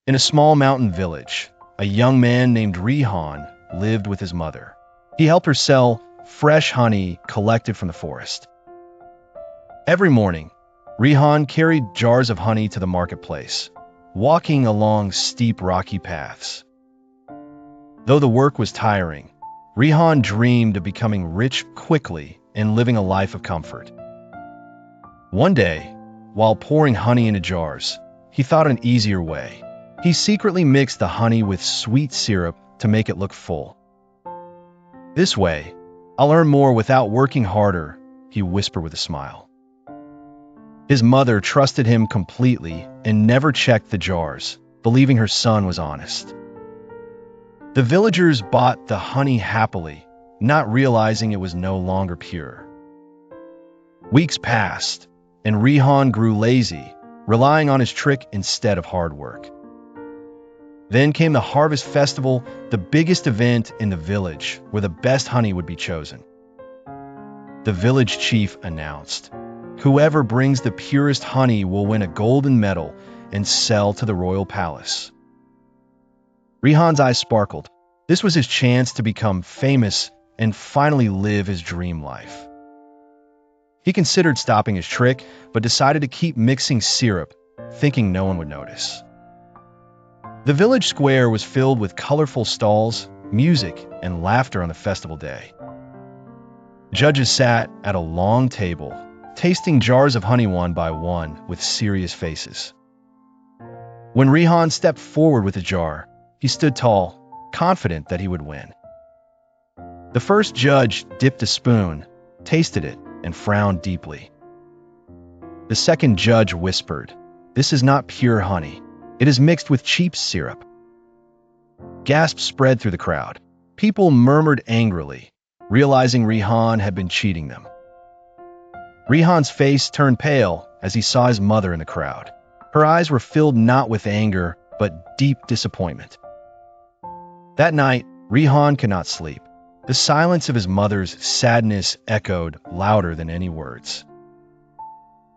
In a small mountain village, a young man named Rihan lived with his mother. He helped her sell fresh honey collected from the forest. Every morning, Rihan carried jars of honey to the marketplace, walking along steep rocky paths. Though the work was tiring, Rihan dreamed of becoming rich quickly and living a life of comfort. One day, while pouring honey into jars, he thought an easier way. He secretly mixed the honey with sweet syrup to make it look full. This way, I'll earn more without working harder, he whispered with a smile. His mother trusted him completely and never checked the jars, believing her son was honest. The villagers bought the honey happily, not realizing it was no longer pure. Weeks passed, and Rihan grew lazy, relying on his trick instead of hard work. Then came the harvest festival, the biggest event in the village where the best honey would be chosen. The village chief announced, "Whoever brings the purest honey will win a golden medal and sell to the royal palace." Rihan's eyes sparkled. This was his chance to become famous and finally live his dream life. He considered stopping his trick, but decided to keep mixing syrup, thinking no one would notice. The village square was filled with colorful stalls, music, and laughter on the festival day. Judges sat at a long table, tasting jars of honey one by one with serious faces. When Rihan stepped forward with a jar, he stood tall, confident that he would win. The first judge dipped a spoon, tasted it, and frowned deeply. The second judge whispered, "This is not pure honey. It is mixed with cheap syrup." Gasps spread through the crowd. People murmured angrily, realizing Rihan had been cheating them. Rihan's face turned pale as he saw his mother in the crowd. Her eyes were filled not with anger, but deep disappointment. That night, Rihan could not sleep. The silence of his mother's sadness echoed louder than any words.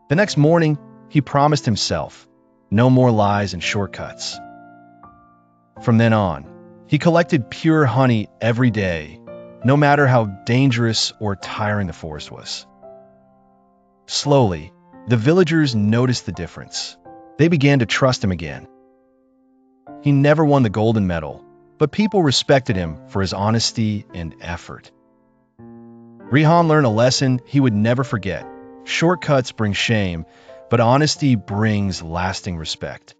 The next morning, he promised himself, no more lies and shortcuts. From then on, he collected pure honey every day, no matter how dangerous or tiring the forest was. Slowly, the villagers noticed the difference. They began to trust him again. He never won the golden medal, but people respected him for his honesty and effort. Rihan learned a lesson he would never forget. Shortcuts bring shame, but honesty brings lasting respect.